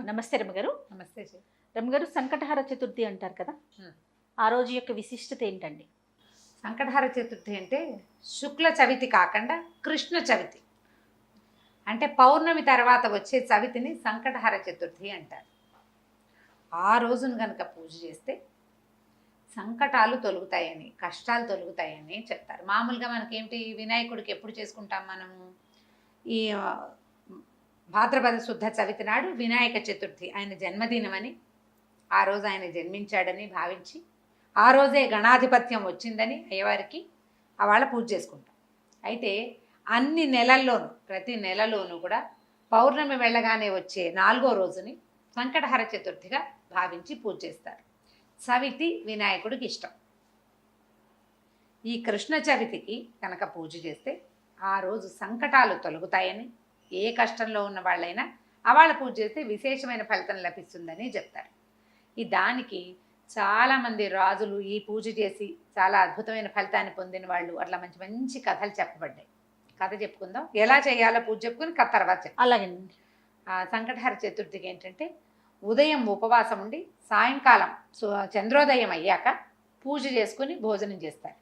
నమస్తే రమ్మగారు. నమస్తే. రమ్మగారు, సంకటహార చతుర్థి అంటారు కదా, ఆ రోజు యొక్క విశిష్టత ఏంటండి? సంకటహార చతుర్థి అంటే శుక్ల చవితి కాకుండా కృష్ణ చవితి, అంటే పౌర్ణమి తర్వాత వచ్చే చవితిని సంకటహార చతుర్థి అంటారు. ఆ రోజును కనుక పూజ చేస్తే సంకటాలు తొలుగుతాయని, కష్టాలు తొలుగుతాయని చెప్తారు. మామూలుగా మనకేంటి, వినాయకుడికి ఎప్పుడు చేసుకుంటాం మనము? ఈ భాద్రపద శుద్ధ చవితి నాడు వినాయక చతుర్థి, ఆయన జన్మదినమని, ఆ రోజు ఆయన జన్మించాడని భావించి ఆ రోజే గణాధిపత్యం వచ్చిందని అయ్యవారికి వాళ్ళ పూజ చేసుకుంటాం. అయితే అన్ని నెలల్లోనూ, ప్రతి నెలలోనూ కూడా పౌర్ణమి వెళ్ళగానే వచ్చే 4వ రోజుని సంకటహర చతుర్థిగా భావించి పూజ చేస్తారు. చవితి వినాయకుడికి ఇష్టం. ఈ కృష్ణ చవితికి కనుక పూజ చేస్తే ఆ రోజు సంకటాలు తొలగుతాయని, ఏ కష్టంలో ఉన్న వాళ్ళైనా వాళ్ళ పూజ చేస్తే విశేషమైన ఫలితం లభిస్తుందని చెప్తారు. ఈ దానికి చాలామంది రాజులు ఈ పూజ చేసి చాలా అద్భుతమైన ఫలితాన్ని పొందిన వాళ్ళు, అట్లా మంచి మంచి కథలు చెప్పబడ్డాయి. కథ చెప్పుకుందాం, ఎలా చేయాలో పూజ చెప్పుకుని కథ తర్వాత చెప్తాం. అలాగేనండి. సంకటహర చతుర్థికి ఏంటంటే ఉదయం ఉపవాసం ఉండి సాయంకాలం చంద్రోదయం అయ్యాక పూజ చేసుకుని భోజనం చేస్తారు.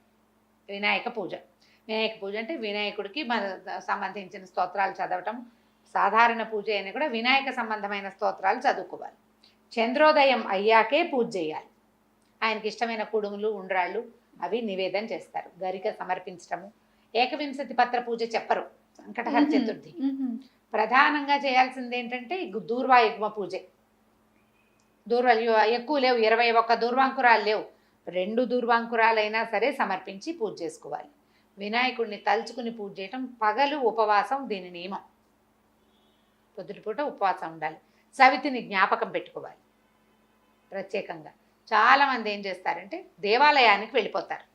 వినాయక పూజ. వినాయక పూజ అంటే వినాయకుడికి మన సంబంధించిన స్తోత్రాలు చదవటం. సాధారణ పూజ అయినా కూడా వినాయక సంబంధమైన స్తోత్రాలు చదువుకోవాలి. చంద్రోదయం అయ్యాకే పూజ చేయాలి. ఆయనకి ఇష్టమైన కుడుములు, ఉండ్రాళ్ళు అవి నివేదన చేస్తారు. గరిక సమర్పించటము. ఏకవింశతి పత్ర పూజ చెప్పరు సంకటహర చతుర్థి. ప్రధానంగా చేయాల్సింది ఏంటంటే దూర్వాయుగ్మ పూజే. దూర్వాలు ఎక్కువ లేవు, 21 దూర్వాంకురాలు లేవు. 2 దూర్వాంకురాలైనా సరే సమర్పించి పూజ చేసుకోవాలి. వినాయకుడిని తలుచుకుని పూజ చేయటం. పగలు ఉపవాసం దీని నియమం. పొద్దుటిపూట ఉపవాసం ఉండాలి. చవితిని జ్ఞాపకం పెట్టుకోవాలి ప్రత్యేకంగా. చాలామంది ఏం చేస్తారంటే దేవాలయానికి వెళ్ళిపోతారు.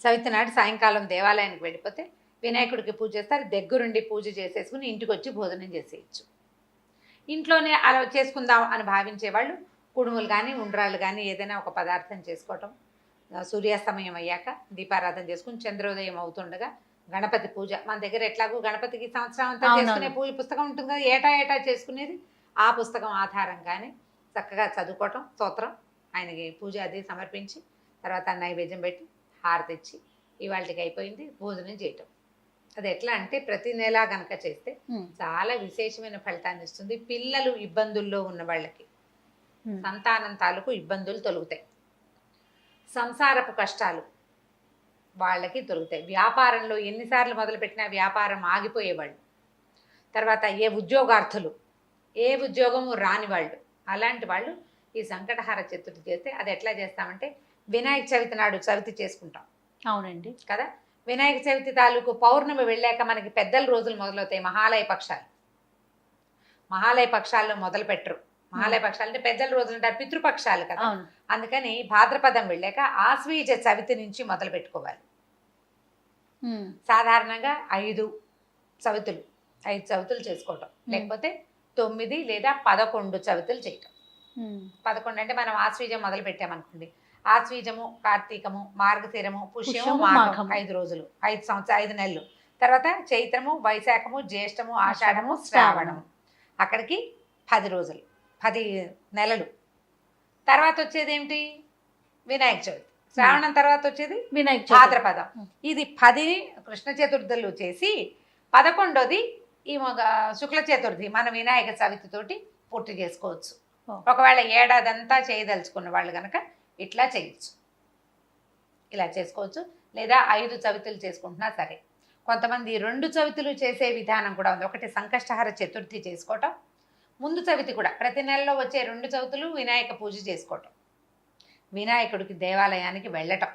చవితి నాడు సాయంకాలం దేవాలయానికి వెళ్ళిపోతే వినాయకుడికి పూజ చేస్తారు. దగ్గరుండి పూజ చేసేసుకుని ఇంటికి వచ్చి భోజనం చేసేయచ్చు. ఇంట్లోనే అలా చేసుకుందాం అని భావించేవాళ్ళు కుడుములు కానీ, ఉండ్రాళ్ళు కానీ ఏదైనా ఒక పదార్థం చేసుకోవటం. సూర్యాస్తమయం అయ్యాక దీపారాధన చేసుకుని చంద్రోదయం అవుతుండగా గణపతి పూజ. మన దగ్గర ఎట్లాగో గణపతికి సంవత్సరం అంతా చేసుకునే పూజ పుస్తకం ఉంటుంది కదా, ఏటా చేసుకునేది. ఆ పుస్తకం ఆధారంగానే చక్కగా చదువుకోవటం, స్తోత్రం, ఆయనకి పూజ అది సమర్పించి తర్వాత నైవేద్యం పెట్టి హారతి ఇచ్చి ఇవాళకి అయిపోయింది భోజనం చేయటం. అది ఎట్లా అంటే ప్రతి నెల కనుక చేస్తే చాలా విశేషమైన ఫలితాన్ని ఇస్తుంది. పిల్లలు ఇబ్బందుల్లో ఉన్న వాళ్ళకి, సంతానం తాలూకు ఇబ్బందులు తొలుగుతాయి. సంసారపు కష్టాలు వాళ్ళకి దొరుకుతాయి. వ్యాపారంలో ఎన్నిసార్లు మొదలుపెట్టినా వ్యాపారం ఆగిపోయేవాళ్ళు, తర్వాత ఉద్యోగార్థులు, ఏ ఉద్యోగము రాని వాళ్ళు, అలాంటి వాళ్ళు ఈ సంకటహార చతుర్థి చేస్తే, అది ఎట్లా చేస్తామంటే వినాయక చవితి నాడు చవితి చేసుకుంటాం. అవునండి కదా. వినాయక చవితి తాలూకు పౌర్ణమి వెళ్ళాక మనకి పెద్దల రోజులు మొదలవుతాయి. మహాలయ పక్షాలు. మహాలయ పక్షాల్లో మొదలు పెట్టరు. మహాలయ పక్షాలు అంటే పెద్దల రోజులు అంటారు, పితృపక్షాలు కదా. అందుకని భాద్రపదం వెళ్ళాక ఆశ్వీజ చవితి నుంచి మొదలు పెట్టుకోవాలి. సాధారణంగా 5 చవితులు చేసుకోవటం, లేకపోతే 9 లేదా 11 చవితులు చేయటం. 11 అంటే మనం ఆశ్వీజం మొదలు పెట్టామనుకోండి, ఆశ్వీజము, కార్తీకము, మార్గశిరము, పుష్యము, మాఘం 5 రోజులు, 5 నెలలు. తర్వాత చైత్రము, వైశాఖము, జ్యేష్టము, ఆషాఢము, శ్రావణము, అక్కడికి 10 రోజులు, 10 నెలలు. తర్వాత వచ్చేది ఏమిటి? వినాయక చవితి. శ్రావణం తర్వాత వచ్చేది వినాయక భాద్రపదం. ఇది 10 కృష్ణ చతుర్థులు చేసి 11వది ఈ శుక్ల చతుర్థి మన వినాయక చవితితోటి పూర్తి చేసుకోవచ్చు. ఒకవేళ ఏడాదంతా చేయదలుచుకున్న వాళ్ళు కనుక ఇట్లా చేయొచ్చు, ఇలా చేసుకోవచ్చు. లేదా 5 చవితులు చేసుకుంటున్నా సరే. కొంతమంది 2 చవితులు చేసే విధానం కూడా ఉంది. ఒకటి సంకష్టహర చతుర్థి చేసుకోవటం, ముందు చవితి కూడా ప్రతి నెలలో వచ్చే 2 చవితులు వినాయక పూజ చేసుకోవటం, వినాయకుడికి దేవాలయానికి వెళ్ళటం.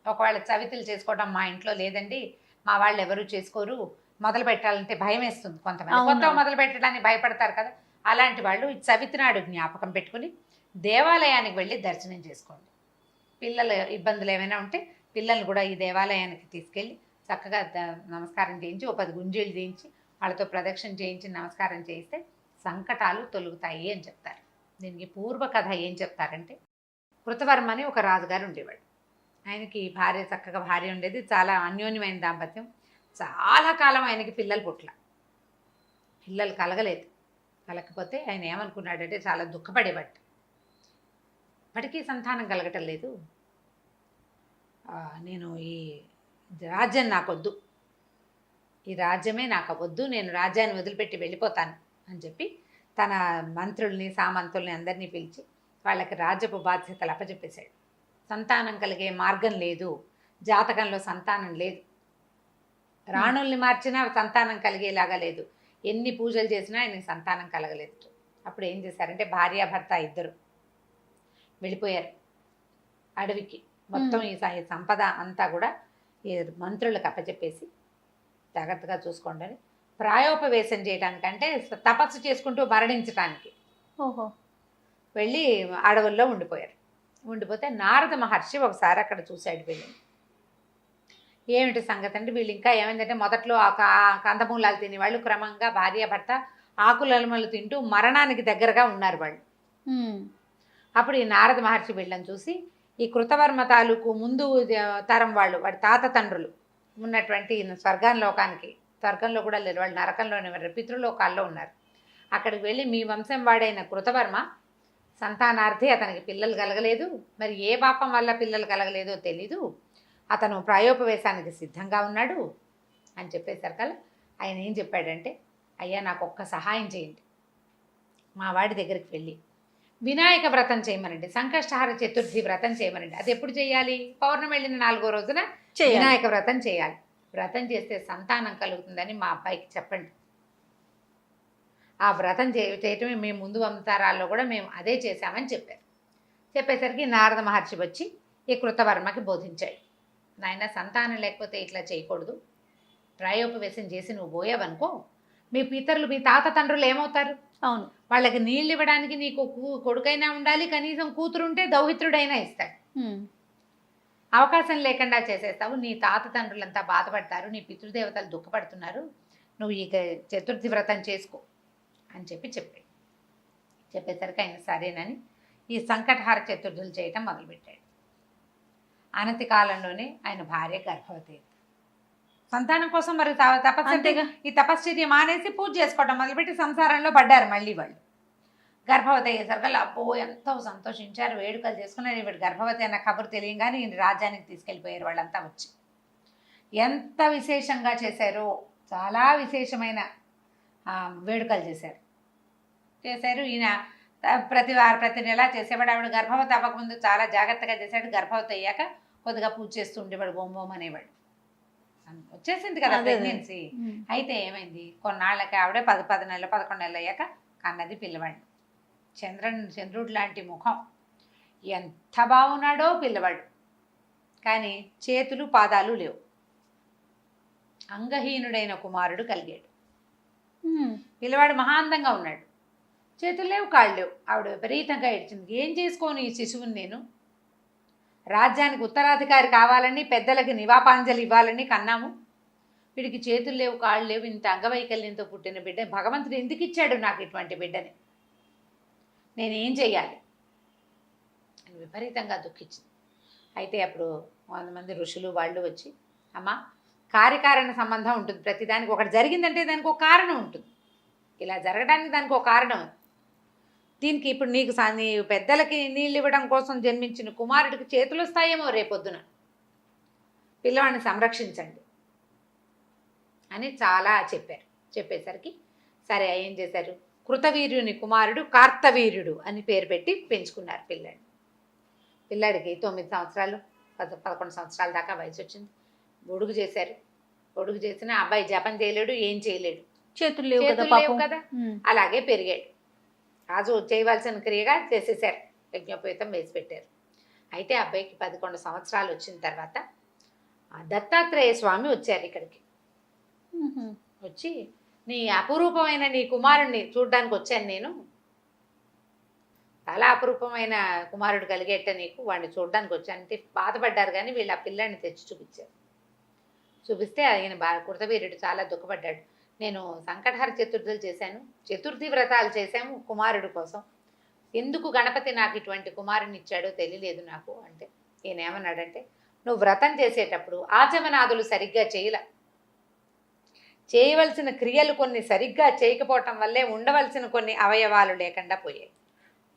ఒకవేళ చవితులు చేసుకోవటం మా ఇంట్లో లేదండి, మా వాళ్ళు ఎవరు చేసుకోరు, మొదలు పెట్టాలంటే భయం వేస్తుంది, కొంతమంది కొత్త మొదలు పెట్టడానికి భయపడతారు కదా, అలాంటి వాళ్ళు ఈ చవితి నాడు జ్ఞాపకం పెట్టుకుని దేవాలయానికి వెళ్ళి దర్శనం చేసుకోండి. పిల్లల ఇబ్బందులు ఏమైనా ఉంటే పిల్లల్ని కూడా ఈ దేవాలయానికి తీసుకెళ్ళి చక్కగా నమస్కారం చేయించి, 10 గుంజీలు చేయించి వాళ్ళతో ప్రదక్షిణ చేయించి నమస్కారం చేయిస్తే సంకటాలు తొలుగుతాయి అని చెప్తారు. దీనికి పూర్వకథ ఏం చెప్తారంటే, కృతవర్మ అని ఒక రాజుగారు ఉండేవాడు. ఆయనకి చక్కగా భార్య ఉండేది. చాలా అన్యోన్యమైన దాంపత్యం. చాలా కాలం ఆయనకి పిల్లలు కలగలేదు. కలగకపోతే ఆయన ఏమనుకున్నాడంటే చాలా దుఃఖపడేవాడు. ఇప్పటికీ సంతానం కలగటం లేదు, నేను ఈ రాజ్యం నాకొద్దు, ఈ రాజ్యమే నాకు వద్దు, నేను రాజ్యాన్ని వదిలిపెట్టి వెళ్ళిపోతాను అని చెప్పి తన మంత్రుల్ని సామంతుల్ని అందరినీ పిలిచి వాళ్ళకి రాజ్యపు బాధ్యతలు అప్పచెప్పేశాడు. సంతానం కలిగే మార్గం లేదు, జాతకంలో సంతానం లేదు, రాణుల్ని మార్చినా సంతానం కలిగేలాగా లేదు, ఎన్ని పూజలు చేసినా ఆయనకి సంతానం కలగలేదు. అప్పుడు ఏం చేశారంటే భార్యాభర్త ఇద్దరు వెళ్ళిపోయారు అడవికి. మొత్తం ఈ సంపద అంతా కూడా ఈ మంత్రులకు అప్పచెప్పేసి జాగ్రత్తగా చూసుకోండి అని ప్రాయోపవేశం చేయడానికంటే తపస్సు చేసుకుంటూ మరణించడానికి ఓహో వెళ్ళి అడవుల్లో ఉండిపోయారు. ఉండిపోతే నారద మహర్షి ఒకసారి అక్కడ చూశాడు వీళ్ళని. ఏమిటి సంగతి అంటే వీళ్ళు ఇంకా ఏమైందంటే మొదట్లో కందమూలాలు తినేవాళ్ళు క్రమంగా భార్యాభర్త ఆకులలమలు తింటూ మరణానికి దగ్గరగా ఉన్నారు వాళ్ళు. అప్పుడు ఈ నారద మహర్షి వీళ్ళని చూసి ఈ కృతవర్మ తాలూకు ముందు తరం వాళ్ళు వాడి తాత తండ్రులు ఉన్నటువంటి స్వర్గంలో కూడా లేరు, వాళ్ళు నరకంలోనే ఉన్నారు, పితృలోకాల్లో ఉన్నారు. అక్కడికి వెళ్ళి మీ వంశం వాడైన కృతవర్మ సంతానార్థి, అతనికి పిల్లలు కలగలేదు, మరి ఏ పాపం వల్ల పిల్లలు కలగలేదో తెలీదు, అతను ప్రాయోపవేశానికి సిద్ధంగా ఉన్నాడు అని చెప్పేసరికి ఆయన ఏం చెప్పాడంటే, అయ్యా నాకు ఒక్క సహాయం చేయండి, మా వాడి దగ్గరికి వెళ్ళి వినాయక వ్రతం చేయమనండి, సంకష్టహార చతుర్థి వ్రతం చేయమనండి. అది ఎప్పుడు చేయాలి? పౌర్ణమి వెళ్ళిన 4వ రోజున వినాయక వ్రతం చేయాలి. వ్రతం చేస్తే సంతానం కలుగుతుందని మా అబ్బాయికి చెప్పండి. ఆ వ్రతం చేయటమే మేము ముందు అవతారాల్లో కూడా మేము అదే చేశామని చెప్పారు. చెప్పేసరికి నారద మహర్షి వచ్చి ఈ కృతవర్మకి బోధించాడు. నాయన సంతానం లేకపోతే ఇట్లా చేయకూడదు, ప్రాయోపవేశం చేసి నువ్వు పోయావనుకో మీ పితరులు మీ తాత తండ్రులు ఏమవుతారు? అవును, వాళ్ళకి నీళ్ళు ఇవ్వడానికి నీకు కొడుకైనా ఉండాలి, కనీసం కూతురుంటే దౌహిత్రుడైనా ఇస్తాడు. అవకాశం లేకుండా చేసేస్తావు, నీ తాత తండ్రులంతా బాధపడతారు, నీ పితృదేవతలు దుఃఖపడుతున్నారు, నువ్వు ఇక చతుర్థి వ్రతం చేసుకో అని చెప్పాడు. చెప్పేసరికి ఆయన సరేనని ఈ సంకటహార చతుర్థులు చేయటం మొదలుపెట్టాడు. అనతి కాలంలోనే ఆయన భార్య గర్భవతి. సంతానం కోసం మరి ఈ తపశ్చర్య మానేసి పూజ చేసుకోవటం మొదలుపెట్టి సంసారంలో పడ్డారు మళ్ళీ వాళ్ళు. గర్భవతి అయ్యేసరికి అబ్బో ఎంతో సంతోషించారు, వేడుకలు చేసుకున్నారు. ఈవిడ గర్భవతి అన్న కబురు తెలియగానే ఈయన రాజ్యానికి తీసుకెళ్ళిపోయారు వాళ్ళంతా వచ్చి. ఎంత విశేషంగా చేశారో, చాలా విశేషమైన వేడుకలు చేశారు. ఈయన ప్రతి నెల చేసేవాడు. ఆవిడ గర్భవతి అవ్వకముందు చాలా జాగ్రత్తగా చేశాడు. గర్భవతి అయ్యాక కొద్దిగా పూజ చేస్తూ ఉండేవాడు, బొమ్మోమ్ అనేవాడు. వచ్చేసింది కదా ప్రెగ్నెన్సీ. అయితే ఏమైంది, కొన్నాళ్ళకి ఆవిడ 10 నెలలు 11 నెలలు అయ్యాక కన్నది పిల్లవాడిని. చంద్రుడు లాంటి ముఖం, ఎంత బాగున్నాడో పిల్లవాడు, కానీ చేతులు పాదాలు లేవు. అంగహీనుడైన కుమారుడు కలిగాడు. పిల్లవాడు మహాందంగా ఉన్నాడు, చేతులు లేవు, కాళ్ళు లేవు. ఆవిడ విపరీతంగా ఏడ్చింది. ఏం చేసుకోను ఈ శిశువుని నేను? రాజ్యానికి ఉత్తరాధికారి కావాలని, పెద్దలకి నివాపాంజలి ఇవ్వాలని కన్నాము, వీడికి చేతులు లేవు, కాళ్ళు లేవు, ఇంత అంగవైకల్యంతో పుట్టిన బిడ్డ భగవంతుడు ఎందుకు ఇచ్చాడు నాకు ఇటువంటి బిడ్డని? నేనేం చెయ్యాలి అని విపరీతంగా దుఃఖించింది. అయితే అప్పుడు 100 మంది ఋషులు వాళ్ళు వచ్చి, అమ్మ కార్యకారణ సంబంధం ఉంటుంది, ప్రతిదానికి ఒకటి జరిగిందంటే దానికి ఒక కారణం ఉంటుంది, ఇలా జరగడానికి దానికి ఒక కారణం. దీనికి ఇప్పుడు నీకు నీ పెద్దలకి నీళ్ళు ఇవ్వడం కోసం జన్మించిన కుమారుడికి చేతులు వస్తాయేమో రేపొద్దున, పిల్లవాడిని సంరక్షించండి అని చాలా చెప్పారు. చెప్పేసరికి సరే ఏం చేశారు, కృతవీర్యుని కుమారుడు కార్తవీర్యుడు అని పేరు పెట్టి పెంచుకున్నారు పిల్లాడికి 9 సంవత్సరాలు 11 సంవత్సరాల దాకా వయసు వచ్చింది. ఒడుగు చేశారు. ఒడుగు చేసిన అబ్బాయి జపం చేయలేడు, ఏం చేయలేడు, చేతులు లేవు కదా, అలాగే పెరిగాడు. రాజు చేయవలసిన క్రియగా చేసేసారు, యజ్ఞోపేతం వేసి పెట్టారు. అయితే అబ్బాయికి 11 సంవత్సరాలు వచ్చిన తర్వాత దత్తాత్రేయ స్వామి వచ్చారు ఇక్కడికి. వచ్చి నీ అపురూపమైన నీ కుమారుడిని చూడడానికి వచ్చాను నేను, చాలా అపురూపమైన కుమారుడు కలిగేట నీకు, వాడిని చూడడానికి వచ్చానంటే బాధపడ్డారు. కానీ వీళ్ళు ఆ పిల్లాడిని తెచ్చి చూపించారు. చూపిస్తే ఆయన కృతవీర్యుడు చాలా దుఃఖపడ్డాడు. నేను సంకటహర చతుర్థులు చేశాను, చతుర్థి వ్రతాలు చేశాము కుమారుడు కోసం, ఎందుకు గణపతి నాకు ఇటువంటి కుమారుని ఇచ్చాడో తెలియలేదు నాకు అంటే, ఈయన ఏమన్నాడంటే, నువ్వు వ్రతం చేసేటప్పుడు ఆచమనాదులు సరిగ్గా చేయలే, చేయవలసిన క్రియలు కొన్ని సరిగ్గా చేయకపోవటం వల్లే ఉండవలసిన కొన్ని అవయవాలు లేకుండా పోయాయి.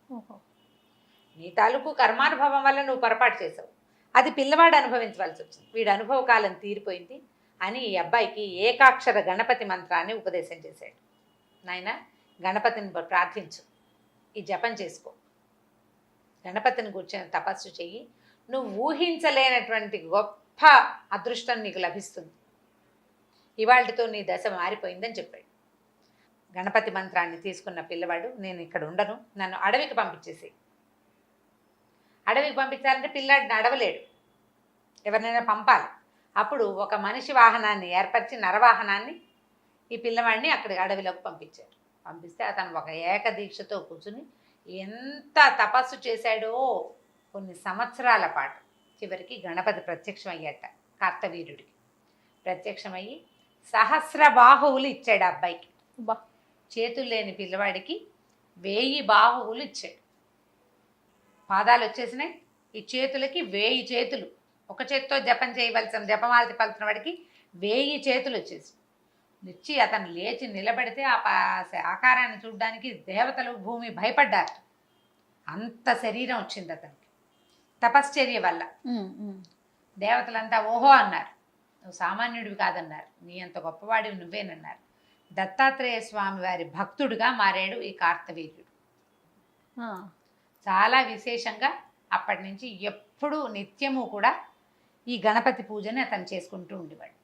ఓహో. నీ తాలూకు కర్మానుభవం వల్ల నువ్వు పొరపాటు చేసావు, అది పిల్లవాడు అనుభవించవలసి వచ్చింది. వీడు అనుభవ కాలం తీరిపోయింది అని ఈ అబ్బాయికి ఏకాక్షర గణపతి మంత్రాన్ని ఉపదేశం చేశాడు. నాయన, గణపతిని ప్రార్థించు, ఈ జపం చేసుకో, గణపతిని కూర్చొని తపస్సు చెయ్యి, నువ్వు ఊహించలేనటువంటి గొప్ప అదృష్టం నీకు లభిస్తుంది, ఇవాళతో నీ దశ మారిపోయిందని చెప్పాడు. గణపతి మంత్రాన్ని తీసుకున్న పిల్లవాడు, నేను ఇక్కడ ఉండను, నన్ను అడవికి పంపించేసి. అడవికి పంపించాలంటే పిల్లాడిని అడవలేడు, ఎవరినైనా పంపాలి. అప్పుడు ఒక మనిషి వాహనాన్ని ఏర్పరిచి, నరవాహనాన్ని, ఈ పిల్లవాడిని అక్కడి అడవిలోకి పంపించారు. పంపిస్తే అతను ఒక ఏకదీక్షతో కూర్చుని ఎంత తపస్సు చేశాడో కొన్ని సంవత్సరాల పాటు. చివరికి గణపతి ప్రత్యక్షమయ్యాట కార్తవీర్యుడికి. ప్రత్యక్షమయ్యి సహస్ర బాహువులు ఇచ్చాడు ఆ అబ్బాయికి. చేతులు లేని పిల్లవాడికి 1000 బాహువులు ఇచ్చాడు. పాదాలు వచ్చేసినాయి, ఈ చేతులకి 1000 చేతులు. ఒక చేతితో జపం చేయవలసిన జపమాలతి పలుతున్న వాడికి 1000 చేతులు వచ్చేసి ఇచ్చి అతను లేచి నిలబడితే ఆ ఆకారాన్ని చూడడానికి దేవతలు భూమి భయపడ్డారు. అంత శరీరం వచ్చింది అతనికి తపశ్చర్య వల్ల. దేవతలంతా ఓహో అన్నారు, నువ్వు సామాన్యుడివి కాదన్నారు, నీ అంత గొప్పవాడివి నువ్వేనన్నారు. దత్తాత్రేయ స్వామి వారి భక్తుడిగా మారాడు ఈ కార్తవీర్యుడు. చాలా విశేషంగా అప్పటి నుంచి ఎప్పుడూ నిత్యము కూడా ఈ గణపతి పూజని అతను చేసుకుంటూ ఉండేవాడు.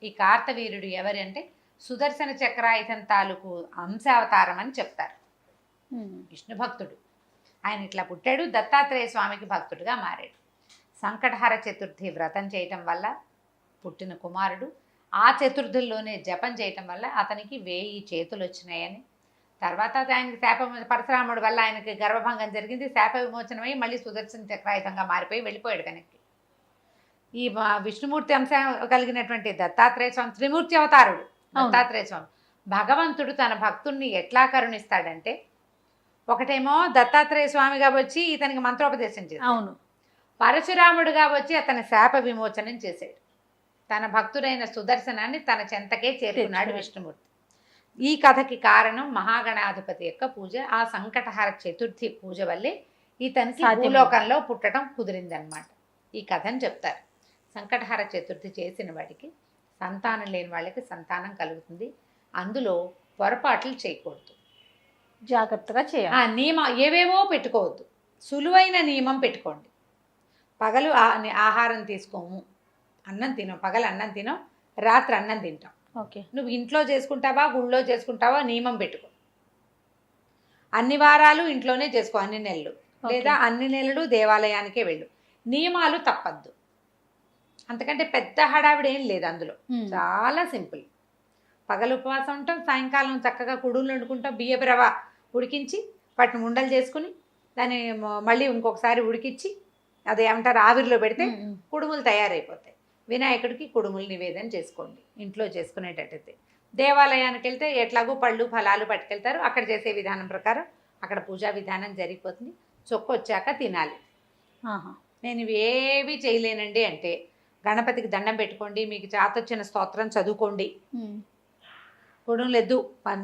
ఈ కార్తవీర్యుడు ఎవరు అంటే సుదర్శన చక్రాయుధం తాలూకు అంశావతారం అని చెప్తారు. విష్ణు భక్తుడు ఆయన. ఇట్లా పుట్టాడు, దత్తాత్రేయ స్వామికి భక్తుడిగా మారాడు. సంకటహర చతుర్థి వ్రతం చేయటం వల్ల పుట్టిన కుమారుడు. ఆ చతుర్థుల్లోనే జపం చేయటం వల్ల అతనికి 1000 చేతులు వచ్చినాయని. తర్వాత ఆయనకి పరశురాముడి వల్ల ఆయనకి గర్భభంగం జరిగింది, శాప విమోచనమై మళ్ళీ సుదర్శన చక్రాయుధంగా మారిపోయి వెళ్ళిపోయాడు వెనక్కి. ఈ విష్ణుమూర్తి అంశం కలిగినటువంటి దత్తాత్రేయ స్వామి త్రిమూర్తి అవతారుడు. దత్తాత్రేయ స్వామి భగవంతుడు తన భక్తుణ్ణి ఎట్లా కరుణిస్తాడంటే, ఒకటేమో దత్తాత్రేయ స్వామిగా వచ్చి ఇతనికి మంత్రోపదేశం చేశాడు. అవును. పరశురాముడుగా వచ్చి అతని శాప విమోచనం చేశాడు. తన భక్తుడైన సుదర్శనాన్ని తన చెంతకే చేరుకున్నాడు విష్ణుమూర్తి. ఈ కథకి కారణం మహాగణాధిపతి యొక్క పూజ. ఆ సంకటహర చతుర్థి పూజ వల్లే ఇతనికి భూలోకంలో పుట్టడం కుదిరిందనమాట. ఈ కథని చెప్తారు. సంకటహర చతుర్థి చేసిన వాడికి, సంతానం లేని వాళ్ళకి సంతానం కలుగుతుంది. అందులో పొరపాట్లు చేయకూడదు, జాగ్రత్తగా చేయాలి. నియమం ఏవేవో పెట్టుకోవద్దు, సులువైన నియమం పెట్టుకోండి. పగలు ఆహారం తీసుకోము, అన్నం తినం, పగలు అన్నం తినం, రాత్రి అన్నం తింటాం. ఓకే. నువ్వు ఇంట్లో చేసుకుంటావా గుళ్ళో చేసుకుంటావా నియమం పెట్టుకో. అన్ని వారాలు ఇంట్లోనే చేసుకో, అన్ని నెలలు, లేదా అన్ని నెలలు దేవాలయానికే వెళ్ళు. నియమాలు తప్పద్దు. అంతకంటే పెద్ద హడావిడి ఏం లేదు అందులో, చాలా సింపుల్. పగలు ఉపవాసం ఉంటాం, సాయంకాలం చక్కగా కుడుములు వండుకుంటాం, బియ్యపు రవ ఉడికించి వాటిని ఉండలు చేసుకుని దాన్ని మళ్ళీ ఇంకొకసారి ఉడికించి అది ఏమంటారు ఆవిరిలో పెడితే కుడుములు తయారైపోతాయి. వినాయకుడికి కుడుములు నివేదన చేసుకోండి ఇంట్లో చేసుకునేటట్టయితే. దేవాలయానికి వెళ్తే ఎట్లాగో పళ్ళు ఫలాలు పట్టుకెళ్తారు, అక్కడ చేసే విధానం ప్రకారం అక్కడ పూజా విధానం జరిగిపోతుంది. చొక్కొచ్చాక తినాలి. నేను ఇవి ఏవి చేయలేనండి అంటే గణపతికి దండం పెట్టుకోండి, మీకు చాతొచ్చిన స్తోత్రం చదువుకోండి, కుడుములెద్దు,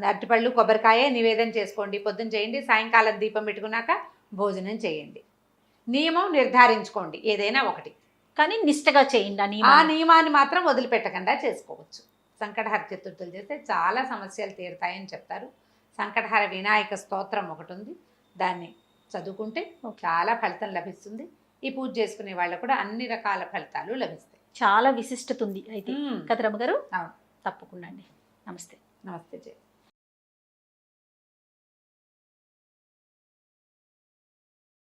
అరటిపళ్ళు కొబ్బరికాయ నివేదన చేసుకోండి, పొద్దున చేయండి, సాయంకాలం దీపం పెట్టుకున్నాక భోజనం చేయండి. నియమం నిర్ధారించుకోండి ఏదైనా ఒకటి, కానీ నిష్టగా చేయండి. ఆ నియమాన్ని మాత్రం వదిలిపెట్టకుండా చేసుకోవచ్చు. సంకటహర చతుర్థులు చేస్తే చాలా సమస్యలు తీరుతాయని చెప్తారు. సంకటహర వినాయక స్తోత్రం ఒకటి ఉంది, దాన్ని చదువుకుంటే చాలా ఫలితం లభిస్తుంది. ఈ పూజ చేసుకునే వాళ్ళకు కూడా అన్ని రకాల ఫలితాలు లభిస్తాయి. చాలా విశిష్టత ఉంది అయితే కదరమ్మ గారు. అవును, తప్పకుండా అండి. నమస్తే. నమస్తే జయ.